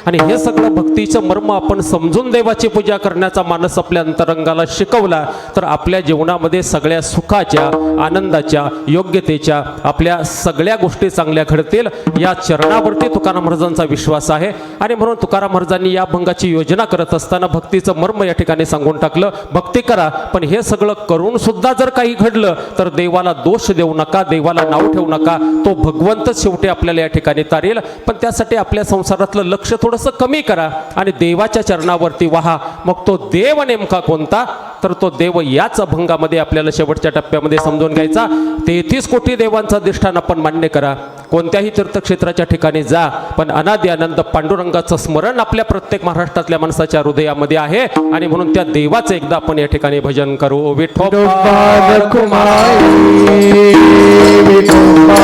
आणि हे सगळं भक्तीचं मर्म आपण समजून देवाची पूजा करण्याचा मानस आपल्या अंतरंगाला शिकवला तर आपल्या जीवनामध्ये सगळ्या सुखाच्या, आनंदाच्या, योग्यतेच्या आपल्या सगळ्या गोष्टी चांगल्या घडतील या चरणावरती तुकाराम महाराजांचा विश्वास आहे। आणि म्हणून तुकाराम महाराजांनी या अभंगाची योजना करत असताना भक्तीचं मर्म या ठिकाणी सांगून टाकलं, भक्ती करा पण हे सगळं करून सुद्धा जर काही घडलं तर देवाला दोष देऊ नका, देवाला नाव ठेवू नका, तो भगवंतच शेवटी आपल्याला या ठिकाणी तारेल। पण त्यासाठी आपल्या संसारातलं लक्ष थोडंसं कमी करा आणि देवाच्या चरणावरती वाहा। मग तो देव नेमका कोणता, तर तो देव याच अभंगामध्ये आपल्याला शेवटच्या टप्प्यामध्ये समजून घ्यायचा। 33 कोटी देवांचा अधिष्ठान आपण मान्य करा, कोणत्याही तीर्थक्षेत्राच्या ठिकाणी जा, पण अनादि अनंत पांडुरंगाचं स्मरण आपल्या प्रत्येक महाराष्ट्रातल्या माणसाच्या हृदयामध्ये आहे। आणि म्हणून त्या देवाचं एकदा आपण या ठिकाणी भजन करू। विठोबा रखुमाई, विठोबा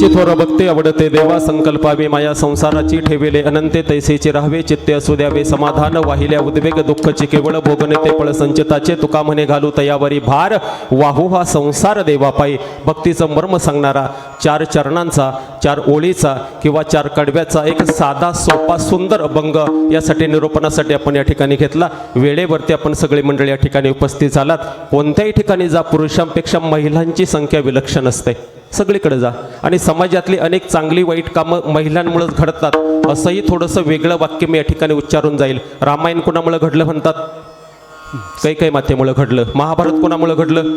थोर भक्ती आवडते देवा संकल्पावे, माया संसाराची ठेवेले अनंते तैसेचे राहावे, चित्ते असू द्यावे समाधान, वाहिल्या उद्वेग दुःखचे केवळ भोगणे ते फळ संचिताचे, तुका म्हणे घालू तयावरी भार, वाहू हा संसार देवा पायी। भक्तीचं मर्म सांगणारा 4 चरणांचा, 4 ओळीचा किंवा 4 कडव्याचा एक साधा सोपा सुंदर अभंग यासाठी निरूपणासाठी आपण या ठिकाणी घेतला। वेळेवरती आपण सगळी मंडळी या ठिकाणी उपस्थित झालात। कोणत्याही ठिकाणी जा, पुरुषांपेक्षा महिलांची संख्या विलक्षण असते, सगळीकडे जा। आणि समाजातली अनेक चांगली वाईट कामं महिलांमुळेच घडतात, असंही थोडंसं वेगळं वाक्य मी या ठिकाणी उच्चारून जाईल। रामायण कोणामुळे घडलं म्हणतात, कैकेयी मातेमुळे घडलं। महाभारत कोणामुळे घडलं,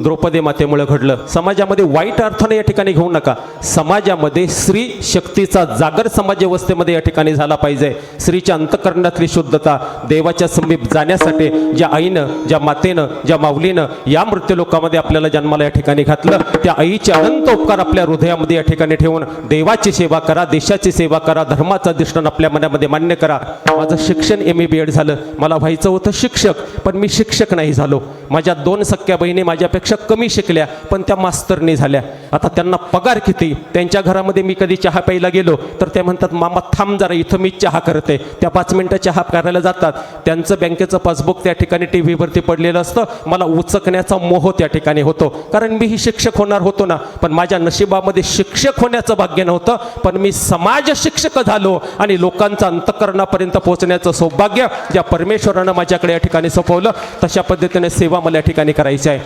द्रौपदी मातेमुळे घडलं। समाजामध्ये वाईट अर्थाने या ठिकाणी घेऊ नका, समाजामध्ये स्त्री शक्तीचा जागर समाज व्यवस्थेमध्ये या ठिकाणी झाला पाहिजे। स्त्रीच्या अंतःकरणातली शुद्धता देवाच्या समीप जाण्यासाठी ज्या आईनं, ज्या मातेनं, ज्या माऊलीनं या मृत्यू लोकांमध्ये आपल्याला जन्माला या ठिकाणी घातलं, त्या आईचे अनंत उपकार आपल्या हृदयामध्ये या ठिकाणी ठेवून देवाची सेवा करा, देशाची सेवा करा, धर्माचं अधिष्ठान आपल्या मनामध्ये मान्य करा। माझं शिक्षण MA BEd झालं, मला व्हायचं होतं शिक्षक, पण मी शिक्षक नाही झालो। माझ्या 2 सख्या बहिणी माझ्यापेक्षा कमी शिकल्या पण त्या मास्तरनी झाल्या। आता त्यांना पगार किती, त्यांच्या घरामध्ये मी कधी चहा प्यायला गेलो तर ते म्हणतात मामा थांब जरा, इथं मी चहा करते। त्या 5 मिनिटं चहा करायला जातात, त्यांचं बँकेचं पासबुक त्या ठिकाणी TV वरती पडलेलं असतं, मला उचकण्याचा मोह त्या ठिकाणी होतो, कारण मी ही शिक्षक होणार होतो ना, पण माझ्या नशिबामध्ये शिक्षक होण्याचं भाग्य नव्हतं, पण मी समाज शिक्षक झालो आणि लोकांचं अंतःकरणापर्यंत पोहोचण्याचं सौभाग्य ज्या परमेश्वरानं माझ्याकडे या ठिकाणी सोपवलं, तशा पद्धतीने सेवा मला या ठिकाणी करायची आहे।